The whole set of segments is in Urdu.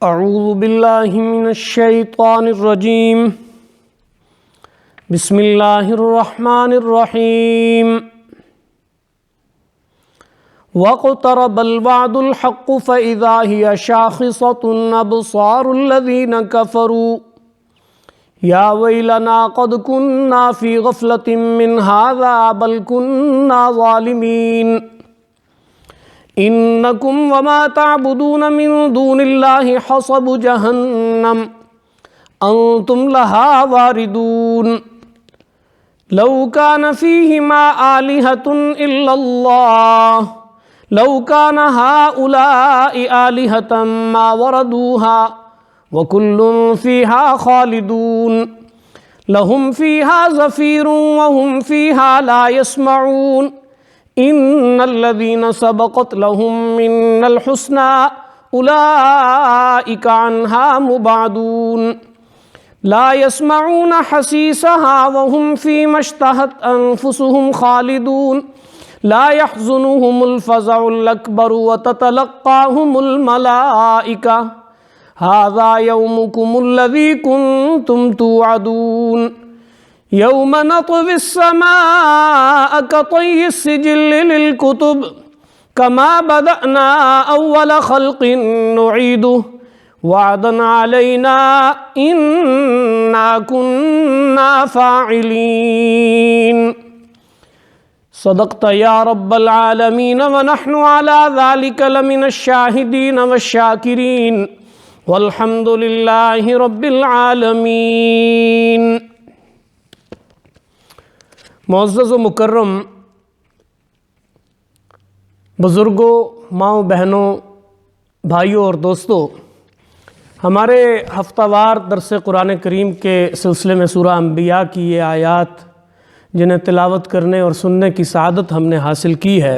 اعوذ باللہ من الشیطان الرجیم بسم اللہ الرحمن الرحیم واقترب الوعد الحق فإذا هي شاخصة أبصار الذين كفروا يا ويلنا قد كنا في غفلة من هذا بل كنا ظالمين انکم وما تعبدون من دون اللہ حصب جہنم انتم لها واردون لو كان فيهما آلهة الا اللہ لو كان هؤلاء آلهة ما وردوها وكل فيها خالدون لهم فيها زفير وهم فيها لا يسمعون ان الذين سبقت لهم من الحسنى اولئك عنها مبعدون لا يسمعون حسيسها وهم فيما اشتهت انفسهم خالدون لا يحزنهم الفزع الاكبر وتتلقاهم الملائكة هذا يومكم الذي كنتم توعدون یوم نطوی السماء کطی السجل للکتب کما بدأنا اول خلق نعیده وعدا علینا انا كنا فاعلین صدقت یا رب العالمین ونحن على ذلك لمن الشاہدین والشاکرین والحمد للہ رب العالمین۔ معزز و مکرم بزرگوں، ماؤں، بہنوں، بھائیوں اور دوستوں، ہمارے ہفتہ وار درس قرآن کریم کے سلسلے میں سورہ انبیاء کی یہ آیات جنہیں تلاوت کرنے اور سننے کی سعادت ہم نے حاصل کی ہے،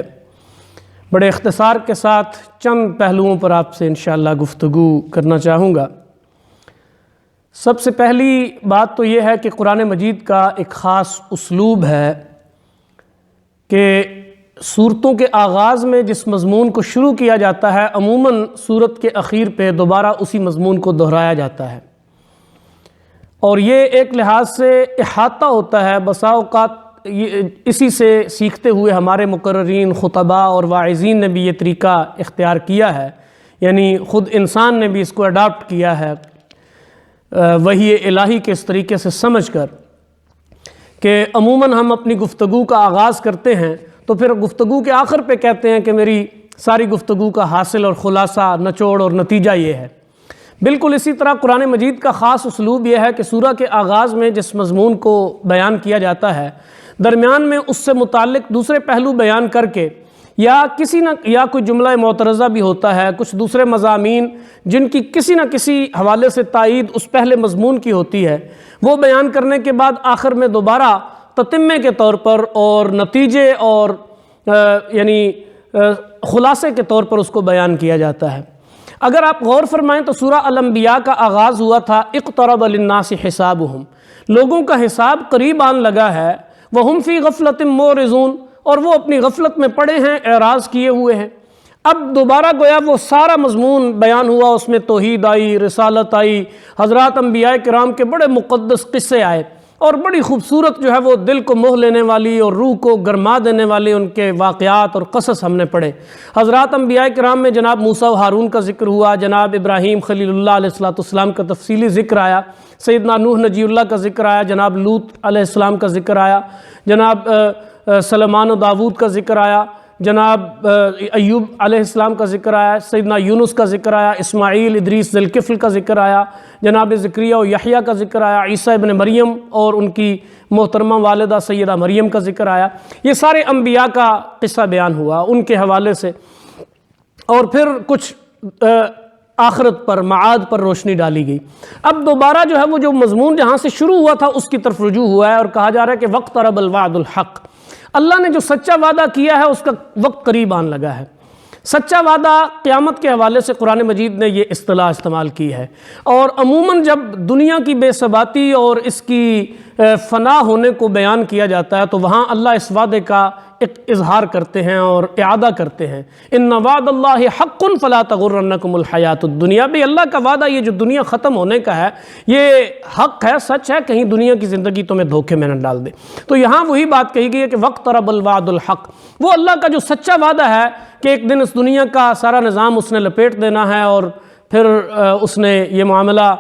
بڑے اختصار کے ساتھ چند پہلوؤں پر آپ سے انشاءاللہ گفتگو کرنا چاہوں گا۔ سب سے پہلی بات تو یہ ہے کہ قرآن مجید کا ایک خاص اسلوب ہے کہ سورتوں کے آغاز میں جس مضمون کو شروع کیا جاتا ہے عموماً سورت کے اخیر پہ دوبارہ اسی مضمون کو دہرایا جاتا ہے، اور یہ ایک لحاظ سے احاطہ ہوتا ہے۔ بسا اوقات اسی سے سیکھتے ہوئے ہمارے مقررین، خطباء اور واعظین نے بھی یہ طریقہ اختیار کیا ہے، یعنی خود انسان نے بھی اس کو اڈاپٹ کیا ہے وحی الہی کے اس طریقے سے سمجھ کر کہ عموماً ہم اپنی گفتگو کا آغاز کرتے ہیں تو پھر گفتگو کے آخر پہ کہتے ہیں کہ میری ساری گفتگو کا حاصل اور خلاصہ، نچوڑ اور نتیجہ یہ ہے۔ بالکل اسی طرح قرآن مجید کا خاص اسلوب یہ ہے کہ سورہ کے آغاز میں جس مضمون کو بیان کیا جاتا ہے درمیان میں اس سے متعلق دوسرے پہلو بیان کر کے یا کوئی جملہ معترضہ بھی ہوتا ہے، کچھ دوسرے مضامین جن کی کسی نہ کسی حوالے سے تائید اس پہلے مضمون کی ہوتی ہے، وہ بیان کرنے کے بعد آخر میں دوبارہ تتمے کے طور پر اور نتیجے اور یعنی خلاصے کے طور پر اس کو بیان کیا جاتا ہے۔ اگر آپ غور فرمائیں تو سورہ الانبیاء کا آغاز ہوا تھا اقترب للناس حسابہم، لوگوں کا حساب قریب آن لگا ہے، وہم فی غفلۃ معرضون، اور وہ اپنی غفلت میں پڑے ہیں، اعراض کیے ہوئے ہیں۔ اب دوبارہ گویا وہ سارا مضمون بیان ہوا، اس میں توحید آئی، رسالت آئی، حضرات انبیاء کرام کے بڑے مقدس قصے آئے، اور بڑی خوبصورت جو ہے وہ دل کو موہ لینے والی اور روح کو گرما دینے والی ان کے واقعات اور قصص ہم نے پڑھے۔ حضرات انبیاء کرام میں جناب موسیٰ و ہارون کا ذکر ہوا، جناب ابراہیم خلیل اللہ علیہ السلام کا تفصیلی ذکر آیا، سیدنا نوح نجی اللہ کا ذکر آیا، جناب لوط علیہ السلام کا ذکر آیا، جناب سلیمان و داود کا ذکر آیا، جناب ایوب علیہ السلام کا ذکر آیا، سیدنا یونس کا ذکر آیا، اسماعیل، ادریس، ذوالکفل کا ذکر آیا، جناب زکریا و یحییٰ کا ذکر آیا، عیسیٰ ابن مریم اور ان کی محترمہ والدہ سیدہ مریم کا ذکر آیا۔ یہ سارے انبیاء کا قصہ بیان ہوا ان کے حوالے سے، اور پھر کچھ آخرت پر، معاد پر روشنی ڈالی گئی۔ اب دوبارہ جو ہے وہ جو مضمون جہاں سے شروع ہوا تھا اس کی طرف رجوع ہوا ہے، اور کہا جا رہا ہے کہ واقترب الوعد الحق، اللہ نے جو سچا وعدہ کیا ہے اس کا وقت قریب آن لگا ہے۔ سچا وعدہ قیامت کے حوالے سے قرآن مجید نے یہ اصطلاح استعمال کی ہے، اور عموماً جب دنیا کی بے ثباتی اور اس کی فنا ہونے کو بیان کیا جاتا ہے تو وہاں اللہ اس وعدے کا ایک اظہار کرتے ہیں اور اعادہ کرتے ہیں، ان وعد اللہ حق فلا تغرنکم الحیات الدنیا، بھی اللہ کا وعدہ یہ جو دنیا ختم ہونے کا ہے یہ حق ہے، سچ ہے، کہیں دنیا کی زندگی تمہیں دھوکے میں نہ ڈال دے۔ تو یہاں وہی بات کہی گئی ہے کہ وقترب الوعد الحق، وہ اللہ کا جو سچا وعدہ ہے کہ ایک دن اس دنیا کا سارا نظام اس نے لپیٹ دینا ہے اور پھر اس نے یہ معاملہ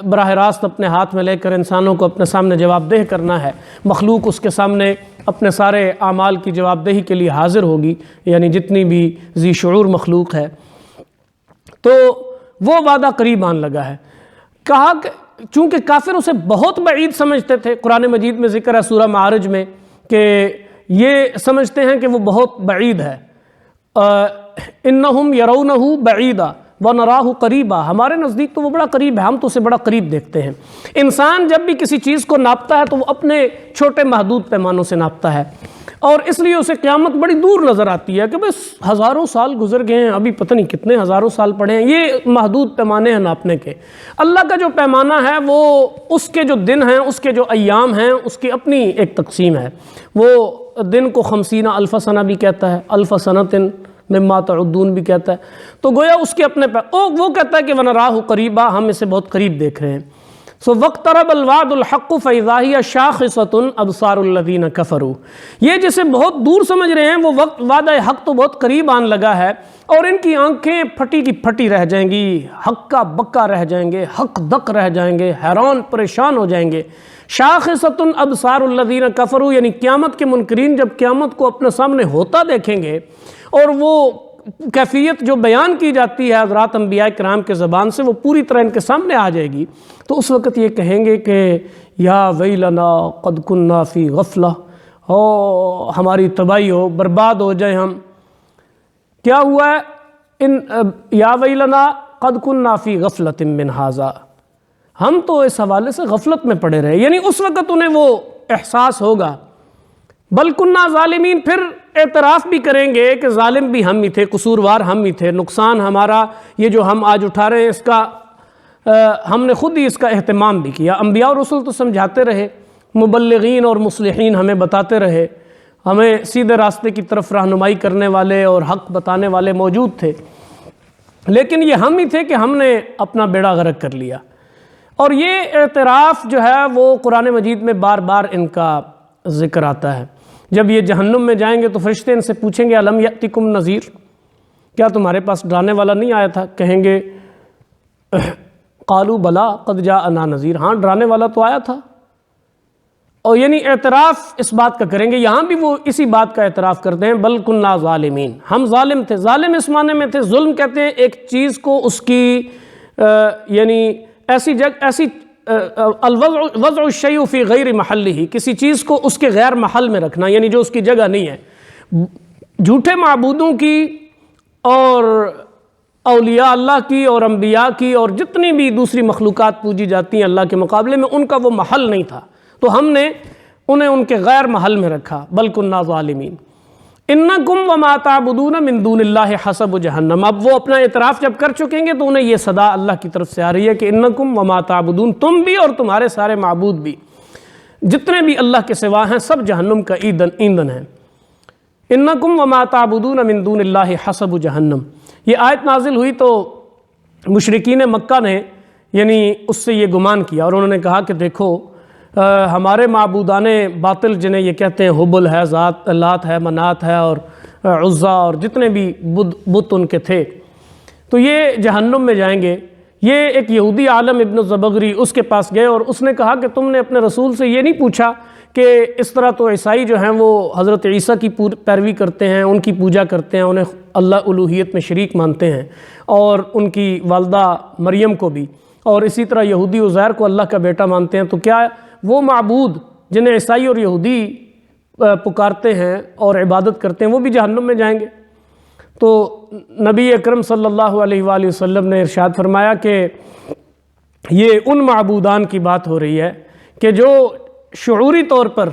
براہ راست اپنے ہاتھ میں لے کر انسانوں کو اپنے سامنے جواب دہ کرنا ہے، مخلوق اس کے سامنے اپنے سارے اعمال کی جواب دہی کے لیے حاضر ہوگی، یعنی جتنی بھی ذی شعور مخلوق ہے۔ تو وہ وعدہ قریب آن لگا ہے۔ کہا کہ چونکہ کافر اسے بہت بعید سمجھتے تھے، قرآن مجید میں ذکر ہے سورہ معارج میں کہ یہ سمجھتے ہیں کہ وہ بہت بعید ہے، انہم یرونہ بعیدا وَنَرَاهُ قریبا، ہمارے نزدیک تو وہ بڑا قریب ہے، ہم تو اسے بڑا قریب دیکھتے ہیں۔ انسان جب بھی کسی چیز کو ناپتا ہے تو وہ اپنے چھوٹے محدود پیمانوں سے ناپتا ہے، اور اس لیے اسے قیامت بڑی دور نظر آتی ہے کہ بس ہزاروں سال گزر گئے ہیں، ابھی پتہ نہیں کتنے ہزاروں سال پڑے ہیں، یہ محدود پیمانے ہیں ناپنے کے۔ اللہ کا جو پیمانہ ہے وہ اس کے جو دن ہیں، اس کے جو ایام ہیں، اس کی اپنی ایک تقسیم ہے۔ وہ دن کو 50 الف سنہ بھی کہتا ہے، الف سنۃ مما تعدون بھی کہتا ہے، تو گویا اس کے اپنے وہ کہتا ہے کہ وَنَرَاهُ قریبا، ہم اسے بہت قریب دیکھ رہے ہیں۔ وَاقْتَرَبَ الْوَعْدُ الْحَقُّ فَإِذَا هِيَ شَاخِصَةٌ أَبْصَارُ الَّذِينَ كَفَرُوا، یہ جسے بہت دور سمجھ رہے ہیں وہ وقت وعدہ حق تو بہت قریب آن لگا ہے، اور ان کی آنکھیں پھٹی کی پھٹی رہ جائیں گی، ہکا بکا رہ جائیں گے، حق دق رہ جائیں گے، حیران پریشان ہو جائیں گے۔ شاخصۃ ابصار الذین کفروا، یعنی قیامت کے منکرین جب قیامت کو اپنے سامنے ہوتا دیکھیں گے اور وہ کیفیت جو بیان کی جاتی ہے حضرات انبیاء کرام کے زبان سے وہ پوری طرح ان کے سامنے آ جائے گی، تو اس وقت یہ کہیں گے کہ یا ویلنا قد کننا فی غفلہ، ہماری تباہی ہو، برباد ہو جائے ہم۔ کیا ہوا ہے؟ یا ویلنا قد کننا فی غفلۃ من ھذا، ہم تو اس حوالے سے غفلت میں پڑے رہے، یعنی اس وقت انہیں وہ احساس ہوگا۔ بل کننا ظالمین، پھر اعتراف بھی کریں گے کہ ظالم بھی ہم ہی تھے، قصوروار ہم ہی تھے، نقصان ہمارا، یہ جو ہم آج اٹھا رہے ہیں اس کا ہم نے خود ہی اس کا اہتمام بھی کیا۔ انبیاء اور رسل تو سمجھاتے رہے، مبلغین اور مصلحین ہمیں بتاتے رہے، ہمیں سیدھے راستے کی طرف رہنمائی کرنے والے اور حق بتانے والے موجود تھے، لیکن یہ ہم ہی تھے کہ ہم نے اپنا بیڑا غرق کر لیا۔ اور یہ اعتراف جو ہے وہ قرآن مجید میں بار بار ان کا ذکر آتا ہے۔ جب یہ جہنم میں جائیں گے تو فرشتے ان سے پوچھیں گے الم یأتکم نذیر، کیا تمہارے پاس ڈرانے والا نہیں آیا تھا؟ کہیں گے قالوا بلا قد جاءنا نذیر، ہاں ڈرانے والا تو آیا تھا۔ اور یعنی اعتراف اس بات کا کریں گے، یہاں بھی وہ اسی بات کا اعتراف کرتے ہیں، بل کننا ظالمین، ہم ظالم تھے۔ ظالم اس معنی میں تھے، ظلم کہتے ہیں ایک چیز کو اس کی یعنی ایسی وضع الشیء فی غیر محلہ، کسی چیز کو اس کے غیر محل میں رکھنا، یعنی جو اس کی جگہ نہیں ہے۔ جھوٹے معبودوں کی اور اولیاء اللہ کی اور انبیاء کی اور جتنی بھی دوسری مخلوقات پوجی جاتی ہیں اللہ کے مقابلے میں، ان کا وہ محل نہیں تھا، تو ہم نے انہیں ان کے غیر محل میں رکھا۔ بل کننا ظالمین انکم وما تعبدون من دون اللہ حسب جہنم، اب وہ اپنا اعتراف جب کر چکیں گے تو انہیں یہ صدا اللہ کی طرف سے آ رہی ہے کہ انکم وما تعبدون، تم بھی اور تمہارے سارے معبود بھی، جتنے بھی اللہ کے سوا ہیں سب جہنم کا ایندھن ہیں۔ انکم وما تعبدون من دون اللہ حسب جہنم، یہ آیت نازل ہوئی تو مشرکین مکہ نے یعنی اس سے یہ گمان کیا، اور انہوں نے کہا کہ دیکھو ہمارے معبودان باطل جنہیں یہ کہتے ہیں حبل ہے، لات ہے، منات ہے اور عزا اور جتنے بھی بت ان کے تھے، تو یہ جہنم میں جائیں گے۔ یہ ایک یہودی عالم ابن الزبغری اس کے پاس گئے اور اس نے کہا کہ تم نے اپنے رسول سے یہ نہیں پوچھا کہ اس طرح تو عیسائی جو ہیں وہ حضرت عیسیٰ کی پیروی کرتے ہیں، ان کی پوجا کرتے ہیں، انہیں اللہ الوہیت میں شریک مانتے ہیں، اور ان کی والدہ مریم کو بھی، اور اسی طرح یہودی عزیر کو اللہ کا بیٹا مانتے ہیں، تو کیا وہ معبود جنہیں عیسائی اور یہودی پکارتے ہیں اور عبادت کرتے ہیں وہ بھی جہنم میں جائیں گے؟ تو نبی اکرم صلی اللہ علیہ وآلہ وسلم نے ارشاد فرمایا کہ یہ ان معبودان کی بات ہو رہی ہے کہ جو شعوری طور پر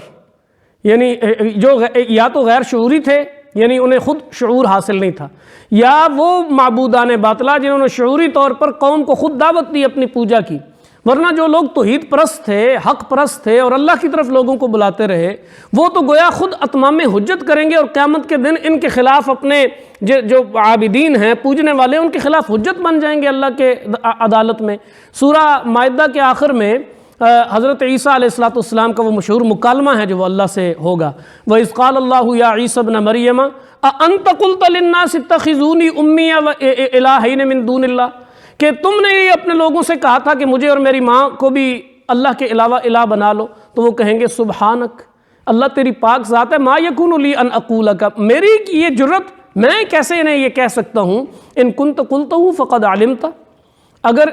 یعنی جو یا تو غیر شعوری تھے، یعنی انہیں خود شعور حاصل نہیں تھا، یا وہ معبودان باطلہ جنہوں نے شعوری طور پر قوم کو خود دعوت دی اپنی پوجا کی، ورنہ جو لوگ توحید پرست تھے، حق پرست تھے اور اللہ کی طرف لوگوں کو بلاتے رہے، وہ تو گویا خود اتمام حجت کریں گے، اور قیامت کے دن ان کے خلاف اپنے جو عابدین ہیں، پوجنے والے، ان کے خلاف حجت بن جائیں گے اللہ کے عدالت میں۔ سورہ مائدہ کے آخر میں حضرت عیسیٰ علیہ السلام کا وہ مشہور مکالمہ ہے جو وہ اللہ سے ہوگا، وَإِذْ قَالَ اللَّهُ يَا عِيسَى ابْنَ مَرْيَمَ أَأَنْتَ قُلْتَ لِلنَّاسِ اتَّخِذُونِي أُمِّيَ وَإِلَٰهَيْنِ مِن دُونِ اللَّهِ، کہ تم نے یہ اپنے لوگوں سے کہا تھا کہ مجھے اور میری ماں کو بھی اللہ کے علاوہ الہ بنا لو، تو وہ کہیں گے سبحانک، اللہ تیری پاک ذات ہے، ما یکون لی ان اقول کا، میری یہ جرت، میں کیسے انہیں یہ کہہ سکتا ہوں، ان کنت قلتہ فقد علمت، اگر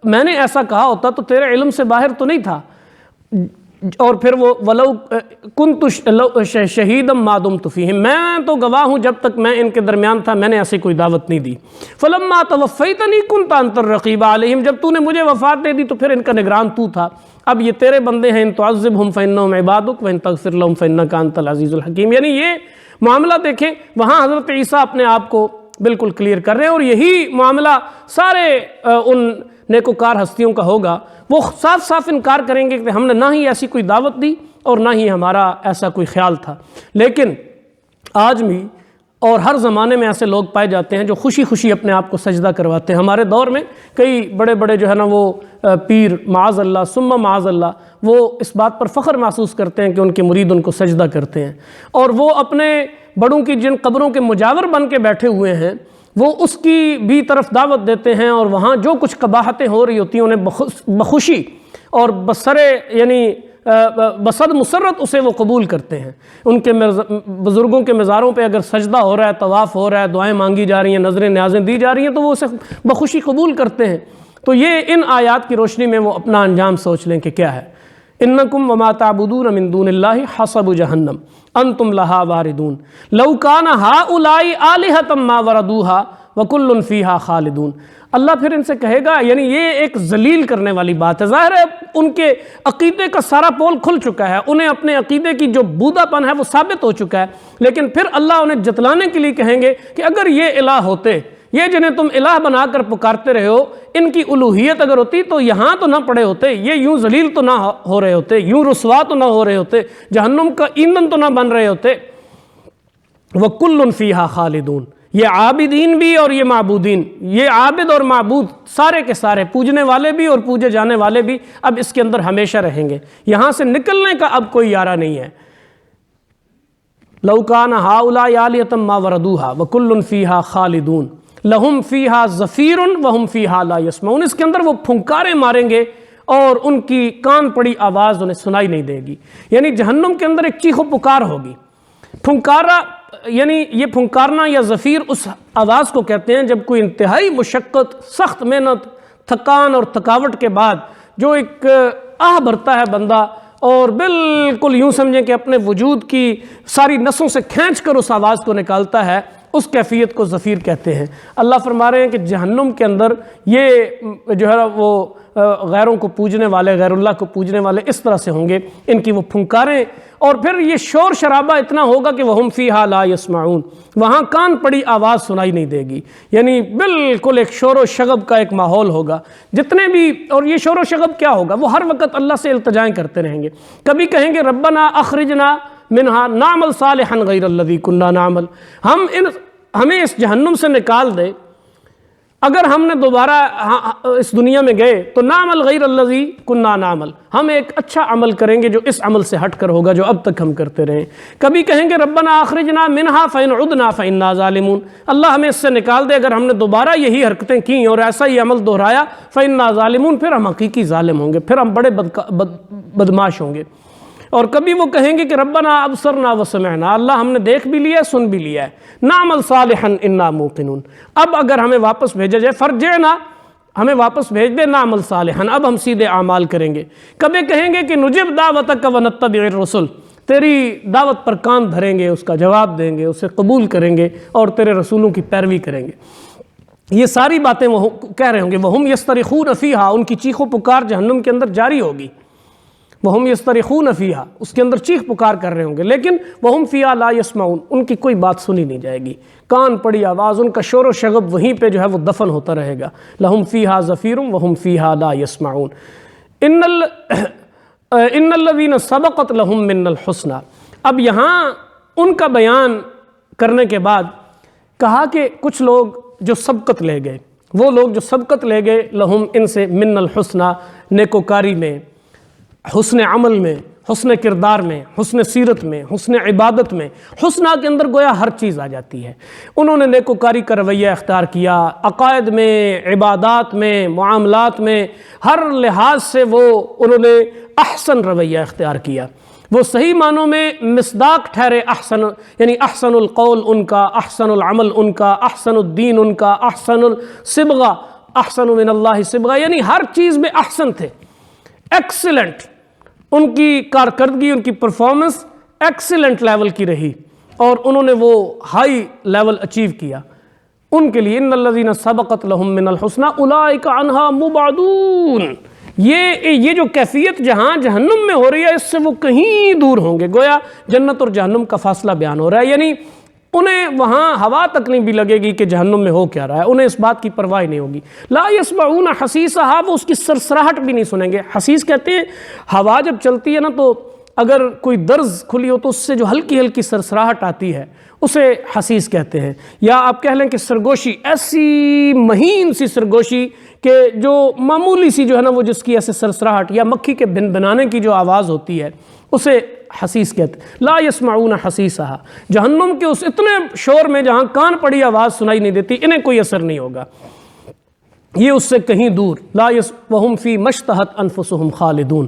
میں نے ایسا کہا ہوتا تو تیرے علم سے باہر تو نہیں تھا۔ اور پھر وہ وَلَوْ كُنْتُ شَهِيدًا مَا دُمْتُ فِيهِمْ، میں تو گواہ ہوں جب تک میں ان کے درمیان تھا، میں نے ایسی کوئی دعوت نہیں دی۔ فَلَمَّا تَوَفَّيْتَنِي كُنْتَ أَنْتَ الرَّقِيبَ عَلَيْهِمْ، جب تو نے مجھے وفات دے دی تو پھر ان کا نگران تو تھا، اب یہ تیرے بندے ہیں، ان تعذبہم فإنہم عبادک وإن تغفر لہم فإنک انت العزیز الحکیم۔ یعنی یہ معاملہ دیکھیں، وہاں حضرت عیسیٰ اپنے آپ کو بالکل کلیئر کر رہے ہیں، اور یہی معاملہ سارے ان نیکوکار ہستیوں کا ہوگا، وہ صاف صاف انکار کریں گے کہ ہم نے نہ ہی ایسی کوئی دعوت دی اور نہ ہی ہمارا ایسا کوئی خیال تھا۔ لیکن آج بھی اور ہر زمانے میں ایسے لوگ پائے جاتے ہیں جو خوشی خوشی اپنے آپ کو سجدہ کرواتے ہیں۔ ہمارے دور میں کئی بڑے بڑے جو ہے نا وہ پیر معاذ اللہ ثم معاذ اللہ، وہ اس بات پر فخر محسوس کرتے ہیں کہ ان کے مرید ان کو سجدہ کرتے ہیں، اور وہ اپنے بڑوں کی جن قبروں کے مجاور بن کے بیٹھے ہوئے ہیں وہ اس کی بھی طرف دعوت دیتے ہیں، اور وہاں جو کچھ قباحتیں ہو رہی ہوتی ہیں انہیں بخوشی اور یعنی بصد مسرت اسے وہ قبول کرتے ہیں۔ ان کے بزرگوں کے مزاروں پہ اگر سجدہ ہو رہا ہے، طواف ہو رہا ہے، دعائیں مانگی جا رہی ہیں، نظریں نیازیں دی جا رہی ہیں، تو وہ اسے بخوشی قبول کرتے ہیں۔ تو یہ ان آیات کی روشنی میں وہ اپنا انجام سوچ لیں کہ کیا ہے۔ انکم وما تعبدون من دون اللہ حصب جہنم انتم لہا واردون لو کان ہؤلاء آلہۃ ما وردوها وکل فیہا خالدون۔ اللہ پھر ان سے کہے گا، یعنی یہ ایک ذلیل کرنے والی بات ہے، ظاہر ہے ان کے عقیدے کا سارا پول کھل چکا ہے، انہیں اپنے عقیدے کی جو بودا پن ہے وہ ثابت ہو چکا ہے، لیکن پھر اللہ انہیں جتلانے کے لیے کہیں گے کہ اگر یہ الہ ہوتے، یہ جنہیں تم الہ بنا کر پکارتے رہے ہو، ان کی الوہیت اگر ہوتی تو یہاں تو نہ پڑے ہوتے، یہ یوں ذلیل تو نہ ہو رہے ہوتے، یوں رسوا تو نہ ہو رہے ہوتے، جہنم کا ایندھن تو نہ بن رہے ہوتے۔ وَكُلٌّ فِيهَا خَالِدُونَ، یہ عابدین بھی اور یہ معبودین، یہ عابد اور معبود سارے کے سارے، پوجنے والے بھی اور پوجے جانے والے بھی، اب اس کے اندر ہمیشہ رہیں گے، یہاں سے نکلنے کا اب کوئی یارہ نہیں ہے۔ لَوْ كَانَ هَؤُلَاءِ آلِهَةً مَا وَرَدُوهَا وَكُلٌّ فِيهَا خَالِدُونَ لَهُمْ فِيهَا زَفِيرٌ وَهُمْ فِيهَا لَا يَسْمَعُونَ، اس کے اندر وہ پھنکاریں ماریں گے اور ان کی کان پڑی آواز انہیں سنائی نہیں دے گی۔ یعنی جہنم کے اندر ایک چیخ و پکار ہوگی، پھنکارا، یعنی یہ پھنکارنا یا زفیر اس آواز کو کہتے ہیں جب کوئی انتہائی مشقت، سخت محنت، تھکان اور تھکاوٹ کے بعد جو ایک آہ بھرتا ہے بندہ، اور بالکل یوں سمجھیں کہ اپنے وجود کی ساری نسوں سے کھینچ کر اس آواز کو نکالتا ہے، اس کیفیت کو زفیر کہتے ہیں۔ اللہ فرما رہے ہیں کہ جہنم کے اندر یہ جو ہے وہ غیروں کو پوجنے والے، غیر اللہ کو پوجنے والے اس طرح سے ہوں گے، ان کی وہ پھنکاریں، اور پھر یہ شور شرابہ اتنا ہوگا کہ وَهُمْ فِيهَا لَا يَسْمَعُونَ، وہاں کان پڑی آواز سنائی نہیں دے گی، یعنی بالکل ایک شور و شغب کا ایک ماحول ہوگا۔ جتنے بھی، اور یہ شور و شغب کیا ہوگا، وہ ہر وقت اللہ سے التجائیں کرتے رہیں گے، کبھی کہیں گے ربنا اخرجنا منہا نعمل صالحا غیر الذی کننا نعمل، ہمیں اس جہنم سے نکال دے، اگر ہم نے دوبارہ اس دنیا میں گئے تو نعمل غیر الذی کننا نعمل، ہم ایک اچھا عمل کریں گے جو اس عمل سے ہٹ کر ہوگا جو اب تک ہم کرتے رہے۔ کبھی کہیں گے ربنا اخرجنا منہا فإن عدنا فإنا ظالمون، اللہ ہمیں اس سے نکال دے اگر ہم نے دوبارہ یہی حرکتیں کی اور ایسا ہی عمل دہرایا، فإنا ظالمون، پھر ہم حقیقی ظالم ہوں گے، پھر ہم بڑے بدماش ہوں گے۔ اور کبھی وہ کہیں گے کہ ربنا ابصرنا وسمعنا، اللہ ہم نے دیکھ بھی لیا، سن بھی لیا ہے، نعمل صالحا انا موقنون، اب اگر ہمیں واپس بھیجا جائے، فرجعنا، ہمیں واپس بھیج دے، نعمل صالحا، اب ہم سیدھے اعمال کریں گے۔ کبھی کہیں گے کہ نجب دعوتک ونتبع الرسل، تیری دعوت پر کان دھریں گے، اس کا جواب دیں گے، اسے قبول کریں گے اور تیرے رسولوں کی پیروی کریں گے۔ یہ ساری باتیں وہ کہہ رہے ہوں گے، وہم یسترخون فیہا، ان کی چیخ و پکار جہنم کے اندر جاری ہوگی، وَهُمْ يَسْتَرِخُونَ فِيهَا، اس کے اندر چیخ پکار کر رہے ہوں گے، لیکن وَهُمْ فِيهَا لَا يَسْمَعُونَ، ان کی کوئی بات سنی نہیں جائے گی، کان پڑی آواز، ان کا شور و شغب وہیں پہ جو ہے وہ دفن ہوتا رہے گا۔ لَهُمْ فِيهَا زَفِيرٌ وَهُمْ فِيهَا لَا يَسْمَعُونَ۔ ان الذین سبقت لہم من الحسنی۔ اب یہاں ان کا بیان کرنے کے بعد کہا کہ کچھ لوگ جو سبقت لے گئے، وہ لوگ جو سبقت لے گئے لہم ان سے من الحسنی، نیکوکاری میں، حسن عمل میں، حسن کردار میں، حسن سیرت میں، حسن عبادت میں۔ حسنہ کے اندر گویا ہر چیز آ جاتی ہے۔ انہوں نے نیکوکاری کا رویہ اختیار کیا، عقائد میں، عبادات میں، معاملات میں، ہر لحاظ سے انہوں نے احسن رویہ اختیار کیا۔ وہ صحیح معنوں میں مصداق ٹھہرے احسن، یعنی احسن القول ان کا، احسن العمل ان کا، احسن الدین ان کا، احسن الصبغہ، احسن من اللہ صبغہ، یعنی ہر چیز میں احسن تھے، ایکسیلنٹ۔ ان کی کارکردگی، ان کی پرفارمنس ایکسیلنٹ لیول کی رہی اور انہوں نے وہ ہائی لیول اچیو کیا۔ ان کے لیے ان الذین سبقت لہم من الحسنی اولئک عنہا مبعدون، یہ جو کیفیت جہاں جہنم میں ہو رہی ہے اس سے وہ کہیں دور ہوں گے۔ گویا جنت اور جہنم کا فاصلہ بیان ہو رہا ہے، یعنی انہیں وہاں ہوا تک نہیں بھی لگے گی کہ جہنم میں ہو کیا رہا ہے، انہیں اس بات کی پرواہ نہیں ہوگی۔ لا یسمعون حسیسہا، وہ اس کی سرسراہٹ بھی نہیں سنیں گے۔ حسیس کہتے ہیں ہوا جب چلتی ہے نا تو اگر کوئی درز کھلی ہو تو اس سے جو ہلکی ہلکی سرسراہٹ آتی ہے اسے حسیس کہتے ہیں، یا آپ کہہ لیں کہ سرگوشی، ایسی مہین سی سرگوشی کہ جو معمولی سی جو ہے نا وہ جس کی ایسے سرسراہٹ یا مکھی کے بنبنانے کی جو آواز ہوتی ہے اسے حسیس کہتے ہیں۔ لا یسمعون حسیسہا، جہنم کے اس اتنے شور میں جہاں کان پڑی آواز سنائی نہیں دیتی، انہیں کوئی اثر نہیں ہوگا، یہ اس سے کہیں دور۔ لا وہم فی مشتہت انفسہم خالدون،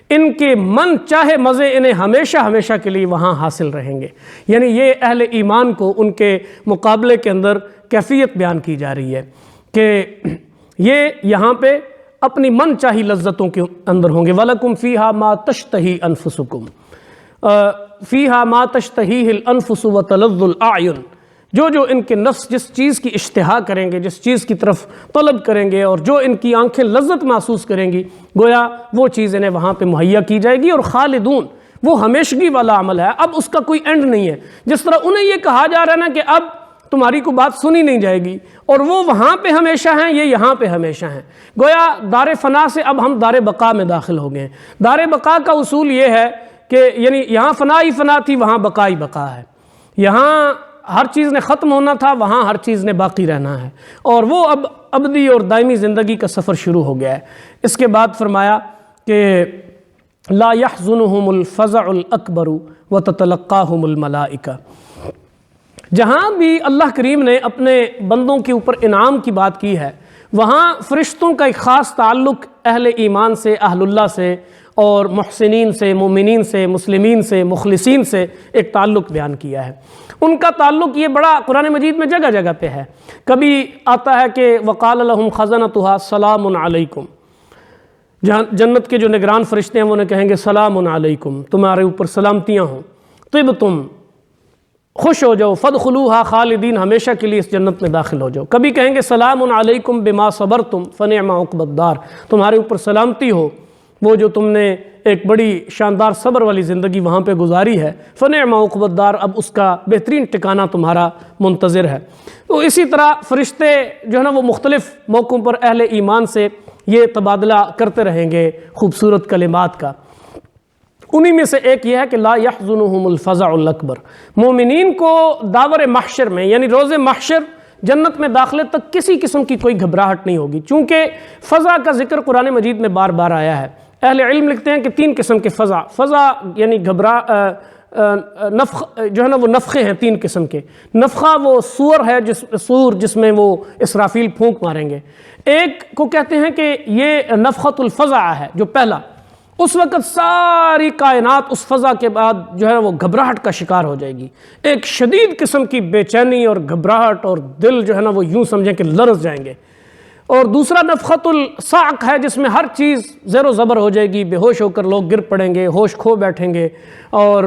ان کے من چاہے مزے انہیں ہمیشہ ہمیشہ کے لیے وہاں حاصل رہیں گے۔ یعنی یہ اہل ایمان کو ان کے مقابلے کے اندر کیفیت بیان کی جا رہی ہے کہ یہ یہاں پہ اپنی من چاہی لذتوں کے اندر ہوں گے۔ وَلَكُمْ فِيهَا مَا تَشْتَهِي أَنفُسُكُمْ، فِيهَا مَا تَشْتَهِيهِ الْأَنفُسُ وَتَلَذُّ الْأَعْيُنُ، جو ان کے نفس جس چیز کی اشتہا کریں گے، جس چیز کی طرف طلب کریں گے اور جو ان کی آنکھیں لذت محسوس کریں گی، گویا وہ چیز انہیں وہاں پہ مہیا کی جائے گی۔ اور خالدون، وہ ہمیشگی والا عمل ہے، اب اس کا کوئی اینڈ نہیں ہے۔ جس طرح انہیں یہ کہا جا رہا ہے نا کہ اب تمہاری کو بات سنی نہیں جائے گی، اور وہ وہاں پہ ہمیشہ ہیں، یہ یہاں پہ ہمیشہ ہیں۔ گویا دار فنا سے اب ہم دار بقا میں داخل ہو گئے ہیں۔ دار بقا کا اصول یہ ہے کہ یعنی یہاں فنا ہی فنا تھی، وہاں بقا ہی بقا ہے۔ یہاں ہر چیز نے ختم ہونا تھا، وہاں ہر چیز نے باقی رہنا ہے، اور وہ اب ابدی اور دائمی زندگی کا سفر شروع ہو گیا ہے۔ اس کے بعد فرمایا کہ لا يحزنهم الفزع الاکبر وتتلقاهم الملائکہ۔ جہاں بھی اللہ کریم نے اپنے بندوں کے اوپر انعام کی بات کی ہے، وہاں فرشتوں کا ایک خاص تعلق اہل ایمان سے، اہل اللہ سے، اور محسنین سے، مومنین سے، مسلمین سے، مخلصین سے ایک تعلق بیان کیا ہے۔ ان کا تعلق یہ بڑا قرآن مجید میں جگہ جگہ پہ ہے۔ کبھی آتا ہے کہ وقال لهم خزنتها سلام علیکم، جنت کے جو نگران فرشتے ہیں وہ انہیں کہیں گے سلام علیکم، تمہارے اوپر سلامتیاں ہوں، طبتم، خوش ہو جاؤ، فادخلوها خالدین، ہمیشہ کے لیے اس جنت میں داخل ہو جاؤ۔ کبھی کہیں گے سلام علیکم بما صبرتم فنعم عقبی الدار، تمہارے اوپر سلامتی ہو، وہ جو تم نے ایک بڑی شاندار صبر والی زندگی وہاں پہ گزاری ہے، فنعم عقبی الدار، اب اس کا بہترین ٹھکانہ تمہارا منتظر ہے۔ تو اسی طرح فرشتے جو ہے نا وہ مختلف موقعوں پر اہل ایمان سے یہ تبادلہ کرتے رہیں گے خوبصورت کلمات کا۔ انہی میں سے ایک یہ ہے کہ لا يحزنهم الفزع الاکبر، مومنین کو داور محشر میں یعنی روز محشر جنت میں داخلے تک کسی قسم کی کوئی گھبراہٹ نہیں ہوگی، چونکہ فزع کا ذکر قرآن مجید میں بار بار آیا ہے۔ اہل علم لکھتے ہیں کہ 3 قسم کے فزع یعنی نفخ جو ہے نا وہ نفخے ہیں 3 قسم کے۔ نفخہ وہ سور ہے، جس میں وہ اسرافیل پھونک ماریں گے۔ ایک کو کہتے ہیں کہ یہ نفخۃ الفزع ہے، جو پہلا، اس وقت ساری کائنات اس فضا کے بعد جو ہے وہ گھبراہٹ کا شکار ہو جائے گی، ایک شدید قسم کی بے چینی اور گھبراہٹ، اور دل جو ہے نا وہ یوں سمجھیں کہ لرز جائیں گے۔ اور دوسرا نفخۃ الصعق ہے، جس میں ہر چیز زیر و زبر ہو جائے گی، بے ہوش ہو کر لوگ گر پڑیں گے، ہوش کھو بیٹھیں گے، اور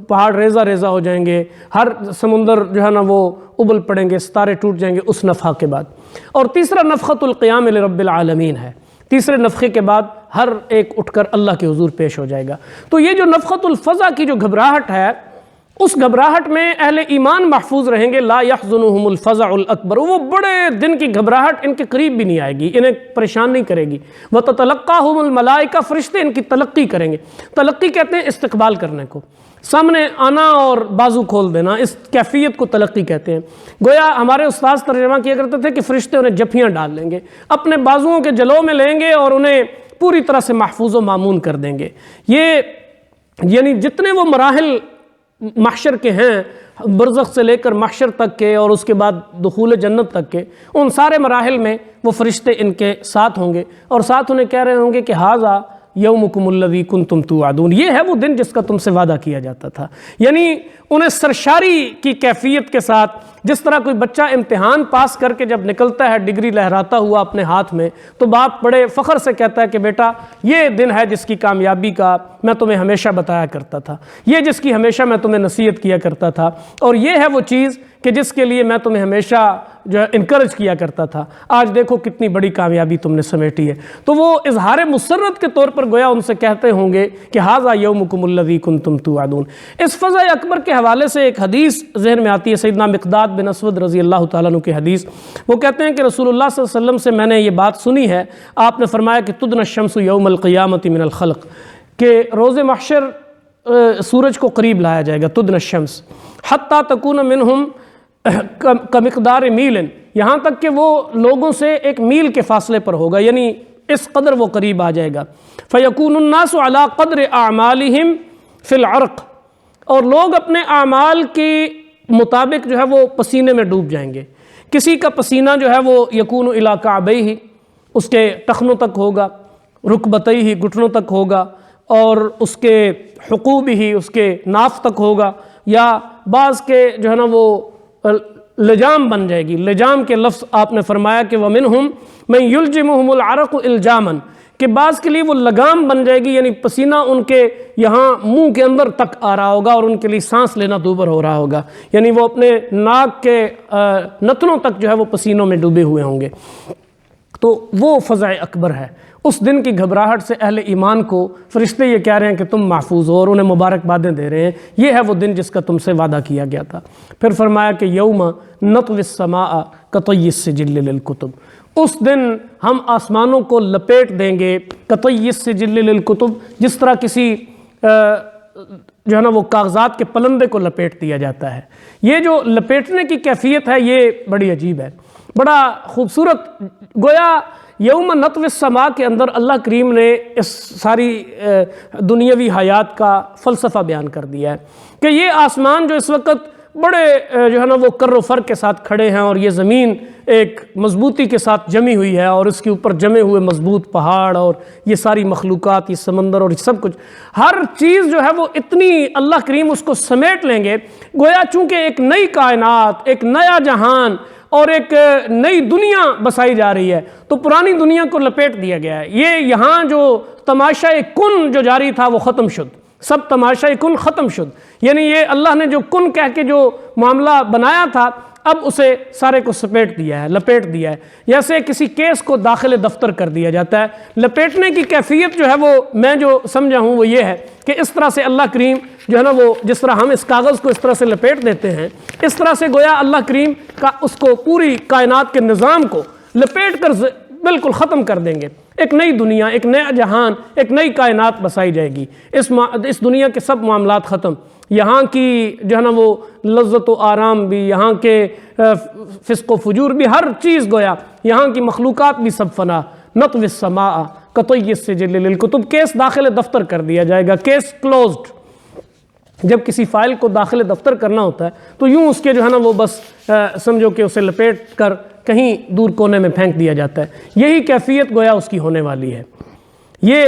پہاڑ ریزہ ریزہ ہو جائیں گے، ہر سمندر جو ہے نا وہ ابل پڑیں گے، ستارے ٹوٹ جائیں گے اس نفخہ کے بعد۔ اور تیسرا نفخۃ القیام لرب العالمین ہے، تیسرے نفخے کے بعد ہر ایک اٹھ کر اللہ کے حضور پیش ہو جائے گا۔ تو یہ جو نفخۃ الفزع کی جو گھبراہٹ ہے، اس گھبراہٹ میں اہل ایمان محفوظ رہیں گے. لا یحزنہم الفزع الاکبر، وہ بڑے دن کی گھبراہٹ ان کے قریب بھی نہیں آئے گی، انہیں پریشان نہیں کرے گی. وتتلقاہم الملائکہ، فرشتے ان کی تلقی کریں گے. تلقی کہتے ہیں استقبال کرنے کو، سامنے آنا اور بازو کھول دینا، اس کیفیت کو تلقی کہتے ہیں. گویا ہمارے استاذ ترجمہ کیا کرتے تھے کہ فرشتے انہیں جھپیاں ڈال لیں گے، اپنے بازوؤں کے جلوں میں لیں گے اور انہیں پوری طرح سے محفوظ و مامون کر دیں گے. یہ یعنی جتنے وہ مراحل محشر کے ہیں، برزخ سے لے کر محشر تک کے اور اس کے بعد دخول جنت تک کے، ان سارے مراحل میں وہ فرشتے ان کے ساتھ ہوں گے اور ساتھ انہیں کہہ رہے ہوں گے کہ ھذا یومکم الذی کنتم توعدون، یہ ہے وہ دن جس کا تم سے وعدہ کیا جاتا تھا. یعنی انہیں سرشاری کی کیفیت کے ساتھ، جس طرح کوئی بچہ امتحان پاس کر کے جب نکلتا ہے ڈگری لہراتا ہوا اپنے ہاتھ میں، تو باپ بڑے فخر سے کہتا ہے کہ بیٹا یہ دن ہے جس کی کامیابی کا میں تمہیں ہمیشہ بتایا کرتا تھا، یہ جس کی ہمیشہ میں تمہیں نصیحت کیا کرتا تھا، اور یہ ہے وہ چیز کہ جس کے لیے میں تمہیں ہمیشہ جو ہے انکرج کیا کرتا تھا. آج دیکھو کتنی بڑی کامیابی تم نے سمیٹی ہے. تو وہ اظہار مسرت کے طور پر گویا ان سے کہتے ہوں گے کہ ھذا یومکم الذی کنتم توعدون. اس فزع اکبر کے حوالے سے ایک حدیث ذہن میں آتی ہے، سیدنا مقداد بن اسود رضی اللہ تعالیٰ عنہ کی حدیث. وہ کہتے ہیں کہ رسول اللہ صلی اللہ علیہ وسلم سے میں نے یہ بات سنی ہے، آپ نے فرمایا کہ تدنی الشمس یوم القیامۃ من الخلق، کہ روز محشر سورج کو قریب لایا جائے گا. تدنی الشمس حتی تکون منہم کمقدار میل، یہاں تک کہ وہ لوگوں سے ایک میل کے فاصلے پر ہوگا، یعنی اس قدر وہ قریب آ جائے گا. فیکون الناس علی قدر اعمالہم فی العرق، اور لوگ اپنے اعمال کے مطابق جو ہے وہ پسینے میں ڈوب جائیں گے. کسی کا پسینہ جو ہے وہ یکون الی کعبیہ، اس کے ٹخنوں تک ہوگا، رکبتیہ گھٹنوں تک ہوگا، اور اس کے حقوبہ اس کے ناف تک ہوگا، یا بعض کے جو ہے نا وہ لجام بن جائے گی. لجام کے لفظ آپ نے فرمایا کہ وَمِنْهُمْ مَنْ يُلْجِمُهُمُ الْعَرَقُ إِلْجَامًا، کہ بعض کے لیے وہ لگام بن جائے گی، یعنی پسینہ ان کے یہاں منہ کے اندر تک آ رہا ہوگا اور ان کے لیے سانس لینا دوبر ہو رہا ہوگا، یعنی وہ اپنے ناک کے نتنوں تک جو ہے وہ پسینوں میں ڈوبے ہوئے ہوں گے. تو وہ فزع اکبر ہے. اس دن کی گھبراہٹ سے اہل ایمان کو فرشتے یہ کہہ رہے ہیں کہ تم محفوظ ہو، اور انہیں مبارکبادیں دے رہے ہیں. یہ ہے وہ دن جس کا تم سے وعدہ کیا گیا تھا. پھر فرمایا کہ یوم نطوی السماء کطی السجل للکتب، اس دن ہم آسمانوں کو لپیٹ دیں گے کطی السجل للکتب، جس طرح کسی جو ہے نا وہ کاغذات کے پلندے کو لپیٹ دیا جاتا ہے. یہ جو لپیٹنے کی کیفیت ہے یہ بڑی عجیب ہے، بڑا خوبصورت. گویا یوم نطوی السماء کے اندر اللہ کریم نے اس ساری دنیاوی حیات کا فلسفہ بیان کر دیا ہے کہ یہ آسمان جو اس وقت بڑے جو ہے نا وہ کر و فر کے ساتھ کھڑے ہیں، اور یہ زمین ایک مضبوطی کے ساتھ جمی ہوئی ہے، اور اس کے اوپر جمے ہوئے مضبوط پہاڑ اور یہ ساری مخلوقات، یہ سمندر اور سب کچھ، ہر چیز جو ہے وہ اتنی اللہ کریم اس کو سمیٹ لیں گے. گویا چونکہ ایک نئی کائنات، ایک نیا جہان اور ایک نئی دنیا بسائی جا رہی ہے، تو پرانی دنیا کو لپیٹ دیا گیا ہے. یہ یہاں جو تماشا کن جو جاری تھا وہ ختم شد، سب تماشا کن ختم شد. یعنی یہ اللہ نے جو کن کہہ کے جو معاملہ بنایا تھا، اب اسے سارے کو سپیٹ دیا ہے، لپیٹ دیا ہے. جیسے کسی کیس کو داخل دفتر کر دیا جاتا ہے. لپیٹنے کی کیفیت جو ہے وہ میں جو سمجھا ہوں وہ یہ ہے کہ اس طرح سے اللہ کریم جو ہے نا وہ جس طرح ہم اس کاغذ کو اس طرح سے لپیٹ دیتے ہیں، اس طرح سے گویا اللہ کریم کا اس کو پوری کائنات کے نظام کو لپیٹ کر بالکل ختم کر دیں گے. ایک نئی دنیا، ایک نیا جہان، ایک نئی کائنات بسائی جائے گی. اس دنیا کے سب معاملات ختم، یہاں کی جو ہے نا وہ لذت و آرام بھی، یہاں کے فسق و فجور بھی، ہر چیز گویا یہاں کی مخلوقات بھی سب فنا. نطوی السماء کطی السجل للکتب، کیس داخل دفتر کر دیا جائے گا، کیس کلوزڈ. جب کسی فائل کو داخل دفتر کرنا ہوتا ہے تو یوں اس کے جو ہے نا وہ بس سمجھو کہ اسے لپیٹ کر کہیں دور کونے میں پھینک دیا جاتا ہے. یہی کیفیت گویا اس کی ہونے والی ہے. یہ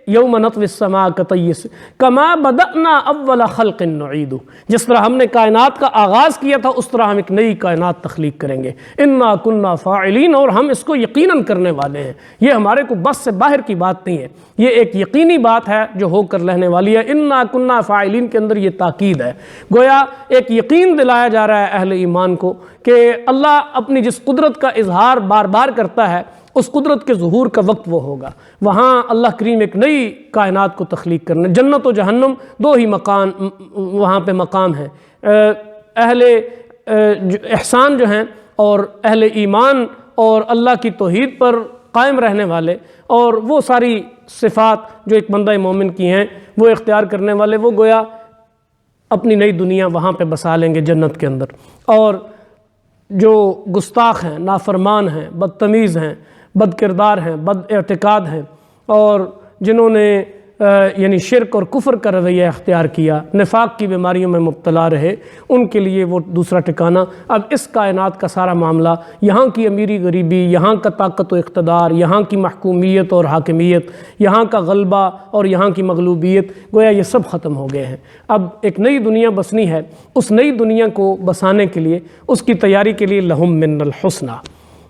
یوم نطوی السماء کطی کما بدأنا اول خلق نعید، جس طرح ہم نے کائنات کا آغاز کیا تھا اس طرح ہم ایک نئی کائنات تخلیق کریں گے. انا کنا فاعلین، اور ہم اس کو یقیناً کرنے والے ہیں. یہ ہمارے کو بس سے باہر کی بات نہیں ہے، یہ ایک یقینی بات ہے جو ہو کر رہنے والی ہے. انا کنا فاعلین کے اندر یہ تاکید ہے. گویا ایک یقین دلایا جا رہا ہے اہل ایمان کو کہ اللہ اپنی جس قدرت کا اظہار بار بار کرتا ہے اس قدرت کے ظہور کا وقت وہ ہوگا۔ وہاں اللہ کریم ایک نئی کائنات کو تخلیق کرنے، جنت و جہنم دو ہی مکان وہاں پہ مقام ہیں، اہل احسان جو ہیں اور اہل ایمان اور اللہ کی توحید پر قائم رہنے والے، اور وہ ساری صفات جو ایک بندہ مومن کی ہیں وہ اختیار کرنے والے، وہ گویا اپنی نئی دنیا وہاں پہ بسا لیں گے جنت کے اندر۔ اور جو گستاخ ہیں، نافرمان ہیں، بدتمیز ہیں، بد کردار ہیں، بد اعتقاد ہیں، اور جنہوں نے یعنی شرک اور کفر کا رویہ اختیار کیا، نفاق کی بیماریوں میں مبتلا رہے، ان کے لیے وہ دوسرا ٹھکانہ۔ اب اس کائنات کا سارا معاملہ، یہاں کی امیری غریبی، یہاں کا طاقت و اقتدار، یہاں کی محکومیت اور حاکمیت، یہاں کا غلبہ اور یہاں کی مغلوبیت، گویا یہ سب ختم ہو گئے ہیں۔ اب ایک نئی دنیا بسنی ہے، اس نئی دنیا کو بسانے کے لیے، اس کی تیاری کے لیے لہم من الحسنی،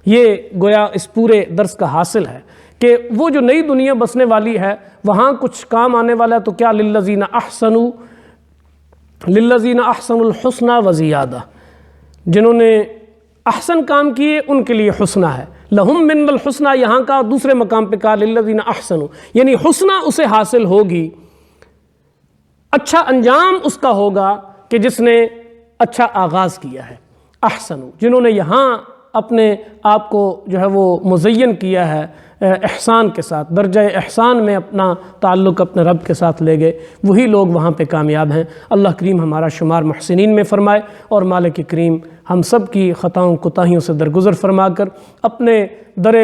یہ گویا اس پورے درس کا حاصل ہے کہ وہ جو نئی دنیا بسنے والی ہے وہاں کچھ کام آنے والا ہے۔ تو کیا للذین احسنوا الحسنی وزیادہ، جنہوں نے احسن کام کیے ان کے لیے حسنہ ہے۔ لہم من الحسنی یہاں کا، دوسرے مقام پہ کہا للذین احسنوا، یعنی حسنہ اسے حاصل ہوگی، اچھا انجام اس کا ہوگا کہ جس نے اچھا آغاز کیا ہے۔ احسنوا، جنہوں نے یہاں اپنے آپ کو جو ہے وہ مزین کیا ہے احسان کے ساتھ، درجہ احسان میں اپنا تعلق اپنے رب کے ساتھ لے گئے، وہی لوگ وہاں پہ کامیاب ہیں۔ اللہ کریم ہمارا شمار محسنین میں فرمائے، اور مالک کریم ہم سب کی خطاؤں کوتاہیوں سے درگزر فرما کر اپنے در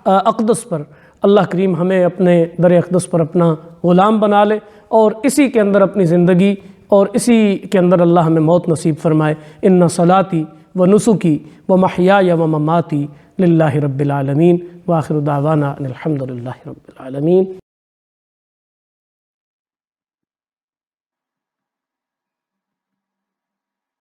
اقدس پر، اللہ کریم ہمیں اپنے در اقدس پر اپنا غلام بنا لے، اور اسی کے اندر اپنی زندگی اور اسی کے اندر اللہ ہمیں موت نصیب فرمائے۔ ان صلاتی و نسکی و محیای و مماتی للہ رب العالمین، وآخر دعوانا ان الحمد للہ رب العالمین۔